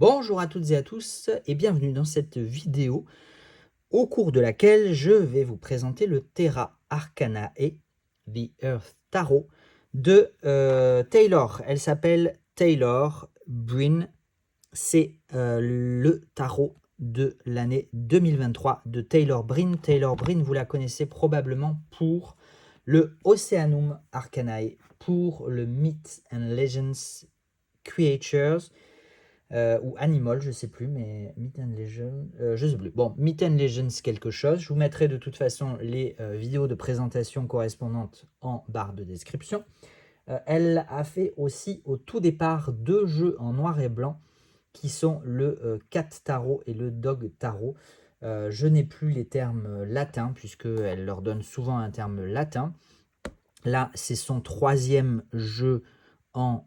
Bonjour à toutes et à tous et bienvenue dans cette vidéo au cours de laquelle je vais vous présenter le Terra Arcanae, The Earth Tarot de Taylor. Elle s'appelle Taylor Bryn. C'est le tarot de l'année 2023 de Taylor Bryn. Taylor Bryn, vous la connaissez probablement pour le Oceanum Arcanae, pour le Myth and Legends Creatures, ou Animal, je sais plus, mais Myth and Legends, je sais plus. Bon, Myth and Legends quelque chose. Je vous mettrai de toute façon les vidéos de présentation correspondantes en barre de description. Elle a fait aussi au tout départ 2 jeux en noir et blanc qui sont le Cat Tarot et le Dog Tarot. Je n'ai plus les termes latins puisqu'elle leur donne souvent un terme latin. Là, c'est son 3e jeu en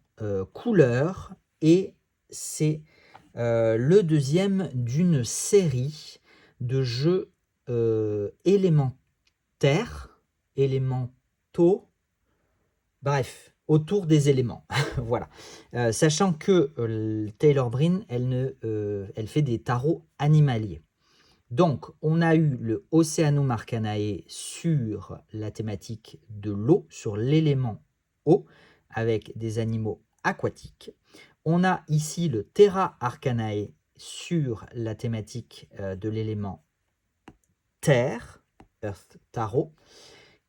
couleur et c'est le 2e d'une série de jeux élémentaires, élémentaux, bref, autour des éléments. Voilà. Sachant que Taylor Bryn, elle fait des tarots animaliers. Donc, on a eu le Oceanum Arcanae sur la thématique de l'eau, sur l'élément eau, avec des animaux aquatiques. On a ici le Terra Arcanae sur la thématique de l'élément terre, Earth Tarot,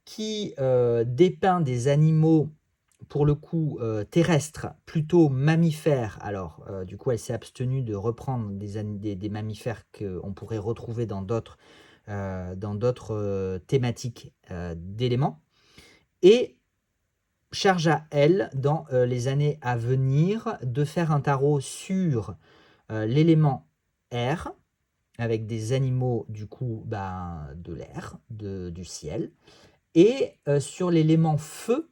qui dépeint des animaux pour le coup terrestres, plutôt mammifères. Alors du coup elle s'est abstenue de reprendre des mammifères qu'on pourrait retrouver dans d'autres thématiques d'éléments, et charge à elle dans les années à venir de faire un tarot sur l'élément air, avec des animaux du coup de l'air, du ciel, et sur l'élément feu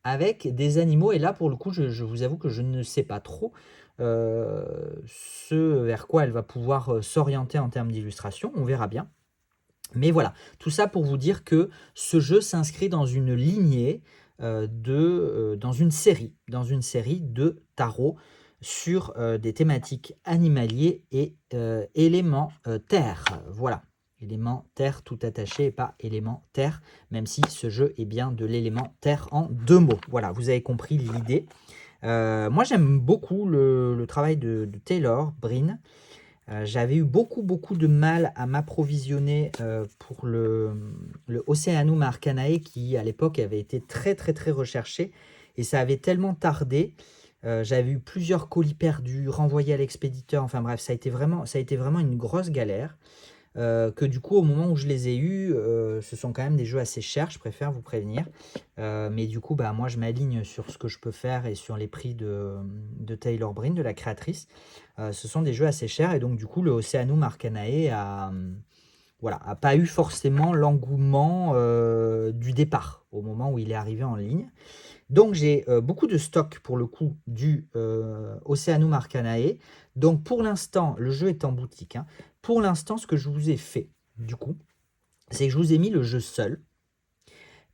avec des animaux. Et là pour le coup je vous avoue que je ne sais pas trop ce vers quoi elle va pouvoir s'orienter en termes d'illustration, on verra bien. Mais voilà, tout ça pour vous dire que ce jeu s'inscrit dans une lignée dans une série de tarots sur des thématiques animaliers et éléments terre. Voilà, élément terre tout attaché et pas élément terre, même si ce jeu est bien de l'élément terre en 2 mots. Voilà, vous avez compris l'idée. Moi j'aime beaucoup le travail de Taylor Bryn. J'avais eu beaucoup de mal à m'approvisionner pour le Oceanum Arcanae, qui à l'époque avait été très recherché, et ça avait tellement tardé. J'avais eu plusieurs colis perdus, renvoyés à l'expéditeur, enfin bref, ça a été vraiment une grosse galère. Que du coup, au moment où je les ai eus, ce sont quand même des jeux assez chers, je préfère vous prévenir. Mais du coup, moi, je m'aligne sur ce que je peux faire et sur les prix de Taylor Bryn, de la créatrice. Ce sont des jeux assez chers, et donc du coup, le Oceanum Arcanae a pas eu forcément l'engouement du départ, au moment où il est arrivé en ligne. Donc j'ai beaucoup de stock pour le coup du Oceanum Arcanae. Donc pour l'instant, le jeu est en boutique, hein. Pour l'instant, ce que je vous ai fait, du coup, c'est que je vous ai mis le jeu seul,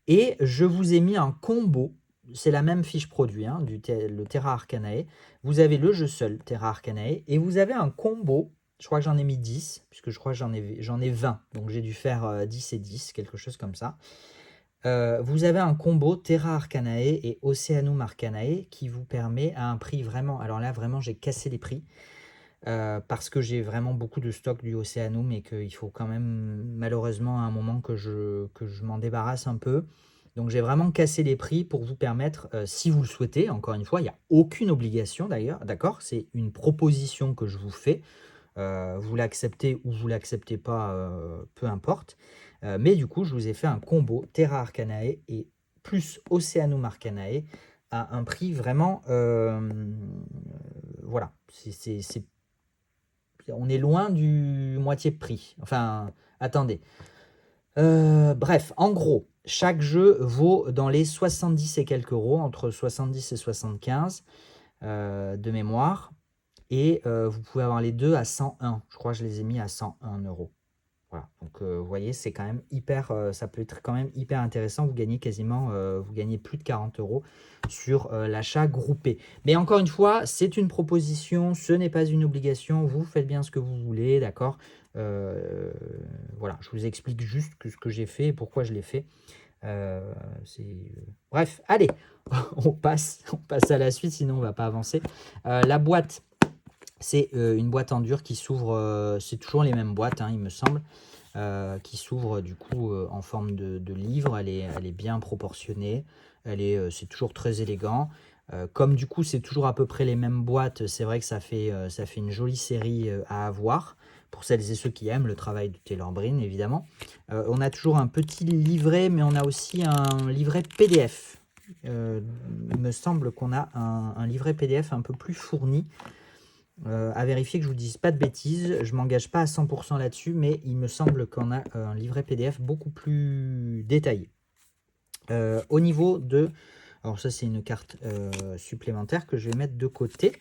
et je vous ai mis un combo. C'est la même fiche produit, hein, le Terra Arcanae. Vous avez le jeu seul, Terra Arcanae, et vous avez un combo. Je crois que j'en ai mis 10, puisque je crois que j'en ai 20. Donc j'ai dû faire 10 et 10, quelque chose comme ça. Vous avez un combo Terra Arcanae et Oceanum Arcanae qui vous permet à un prix vraiment... Alors là, vraiment, j'ai cassé les prix parce que j'ai vraiment beaucoup de stock du Oceanum, et qu'il faut quand même, malheureusement, à un moment que je m'en débarrasse un peu. Donc j'ai vraiment cassé les prix pour vous permettre, si vous le souhaitez, encore une fois, il n'y a aucune obligation d'ailleurs, d'accord? C'est une proposition que je vous fais. Vous l'acceptez ou vous l'acceptez pas, peu importe. Mais du coup, je vous ai fait un combo Terra Arcanae et plus Oceanum Arcanae à un prix vraiment... voilà, on est loin du moitié de prix. Enfin, attendez. Bref, en gros, chaque jeu vaut dans les 70 et quelques euros, entre 70 et 75 de mémoire. Et vous pouvez avoir les deux à 101. Je crois que je les ai mis à 101 euros. Voilà, donc vous voyez, c'est quand même hyper, ça peut être quand même hyper intéressant. Vous gagnez quasiment, vous gagnez plus de 40 € sur l'achat groupé. Mais encore une fois, c'est une proposition, ce n'est pas une obligation. Vous faites bien ce que vous voulez, d'accord. Voilà, je vous explique juste ce que j'ai fait et pourquoi je l'ai fait. Bref, allez, on passe à la suite, sinon on ne va pas avancer. La boîte, c'est une boîte en dur qui s'ouvre, c'est toujours les mêmes boîtes, hein, il me semble, qui s'ouvre du coup en forme de livre. Elle est bien proportionnée, c'est toujours très élégant. Comme du coup c'est toujours à peu près les mêmes boîtes, c'est vrai que ça fait une jolie série à avoir, pour celles et ceux qui aiment le travail de Taylor Bryn, évidemment. On a toujours un petit livret, mais on a aussi un livret PDF. Il me semble qu'on a un livret PDF un peu plus fourni. À vérifier que je ne vous dise pas de bêtises, je ne m'engage pas à 100% là-dessus, mais il me semble qu'on a un livret PDF beaucoup plus détaillé. Au niveau de... Alors ça c'est une carte supplémentaire que je vais mettre de côté.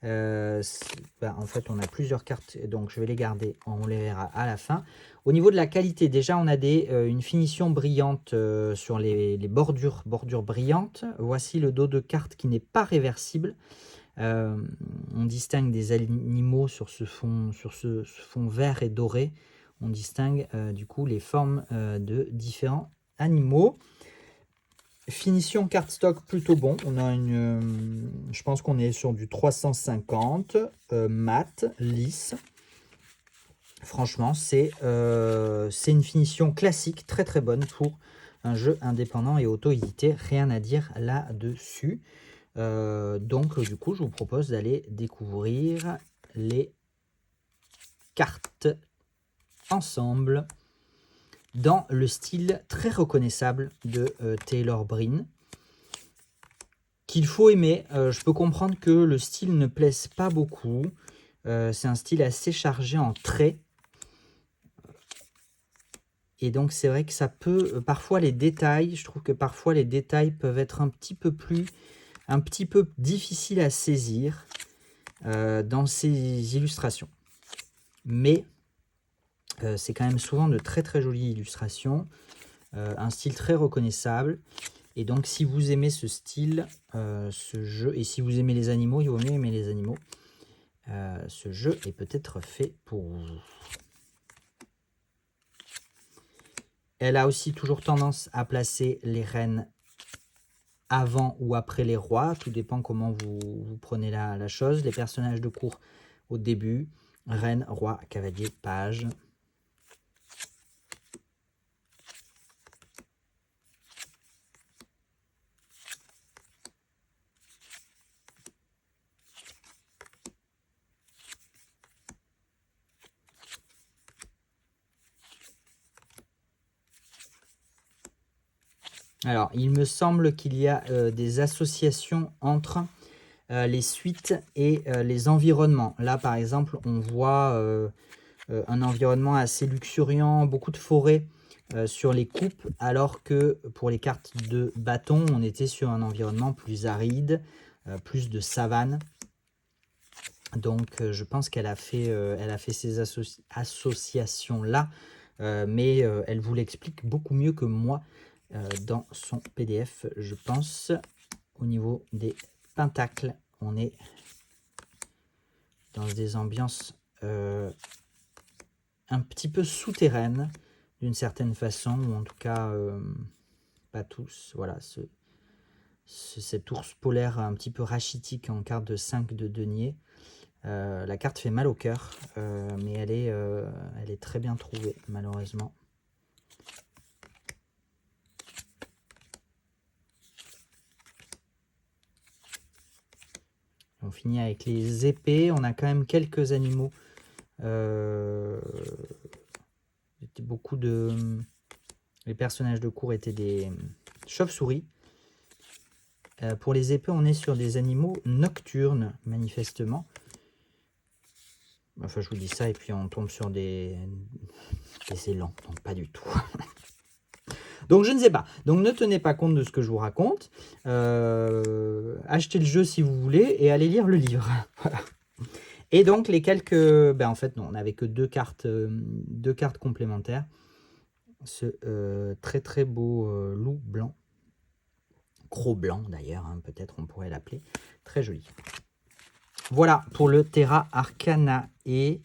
En fait on a plusieurs cartes, donc je vais les garder, on les verra à la fin. Au niveau de la qualité, déjà on a une finition brillante sur les bordures brillantes. Voici le dos de carte qui n'est pas réversible. On distingue des animaux sur ce fond vert et doré. On distingue du coup les formes de différents animaux. Finition cardstock plutôt bon. On a je pense qu'on est sur du 350 mat, lisse. Franchement, c'est une finition classique, très très bonne pour un jeu indépendant et auto-édité. Rien à dire là-dessus. Donc du coup je vous propose d'aller découvrir les cartes ensemble dans le style très reconnaissable de Taylor Bryn, qu'il faut aimer. Je peux comprendre que le style ne plaise pas beaucoup, c'est un style assez chargé en traits, et donc c'est vrai que ça peut, parfois les détails, je trouve que parfois les détails peuvent être un petit peu difficiles à saisir dans ces illustrations. Mais c'est quand même souvent de très très jolies illustrations, un style très reconnaissable. Et donc si vous aimez ce style, ce jeu, et si vous aimez les animaux, il vaut mieux aimer les animaux, ce jeu est peut-être fait pour vous. Elle a aussi toujours tendance à placer les reines avant ou après les rois, tout dépend comment vous prenez la chose. Les personnages de cour au début, reine, roi, cavalier, page. Alors, il me semble qu'il y a des associations entre les suites et les environnements. Là, par exemple, on voit un environnement assez luxuriant, beaucoup de forêts sur les coupes, alors que pour les cartes de bâton, on était sur un environnement plus aride, plus de savane. Donc, je pense qu'elle a fait ces associations-là, mais elle vous l'explique beaucoup mieux que moi dans son PDF, je pense. Au niveau des pentacles, on est dans des ambiances un petit peu souterraines, d'une certaine façon, ou en tout cas, pas tous. Voilà, cet ours polaire un petit peu rachitique en carte de 5 de denier. La carte fait mal au cœur, mais elle est très bien trouvée, malheureusement. On finit avec les épées. On a quand même quelques animaux. Beaucoup de... Les personnages de cour étaient des chauves-souris. Pour les épées, on est sur des animaux nocturnes, manifestement. Enfin, je vous dis ça, et puis on tombe sur des élans, donc pas du tout. Donc, je ne sais pas. Donc, ne tenez pas compte de ce que je vous raconte. Achetez le jeu si vous voulez, et allez lire le livre. Voilà. Et donc les quelques, ben en fait non, on n'avait que deux cartes complémentaires. Ce très très beau loup blanc, croc blanc d'ailleurs, hein, peut-être on pourrait l'appeler, très joli. Voilà pour le Terra Arcana et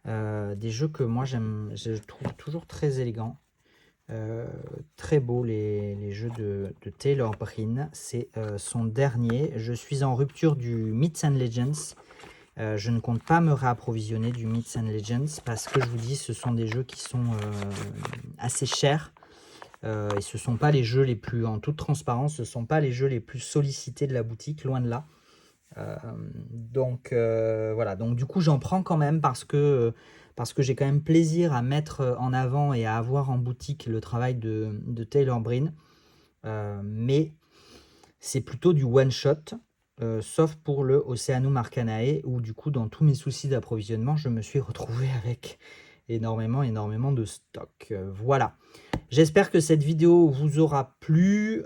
des jeux que moi j'aime, je trouve toujours très élégants. Très beau les jeux de Taylor Bryn. C'est son dernier. Je suis en rupture du Myths and Legends. Je ne compte pas me réapprovisionner du Myths and Legends parce que je vous dis, ce sont des jeux qui sont assez chers. Et ce ne sont pas les jeux les plus, en toute transparence, ce ne sont pas les jeux les plus sollicités de la boutique, loin de là. Donc voilà, donc du coup j'en prends quand même parce que j'ai quand même plaisir à mettre en avant et à avoir en boutique le travail de Taylor Bryn. Mais c'est plutôt du one shot, sauf pour le Oceanum Arcanae où du coup dans tous mes soucis d'approvisionnement je me suis retrouvé avec énormément de stock. Voilà. J'espère que cette vidéo vous aura plu.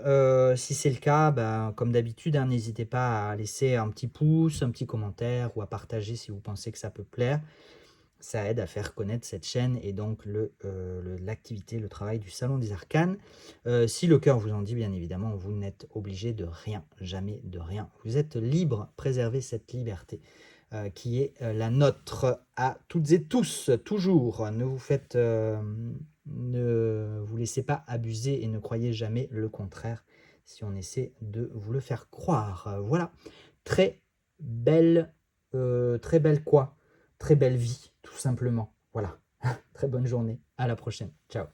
Si c'est le cas, ben, comme d'habitude, hein, n'hésitez pas à laisser un petit pouce, un petit commentaire ou à partager si vous pensez que ça peut plaire. Ça aide à faire connaître cette chaîne et donc l'activité, le travail du Salon des Arcanes. Si le cœur vous en dit, bien évidemment, vous n'êtes obligé de rien, jamais de rien. Vous êtes libre, préservez cette liberté qui est la nôtre à toutes et tous, toujours. Ne vous laissez pas abuser et ne croyez jamais le contraire si on essaie de vous le faire croire. Voilà, très belle quoi? Très belle vie, tout simplement. Voilà, très bonne journée, à la prochaine, ciao.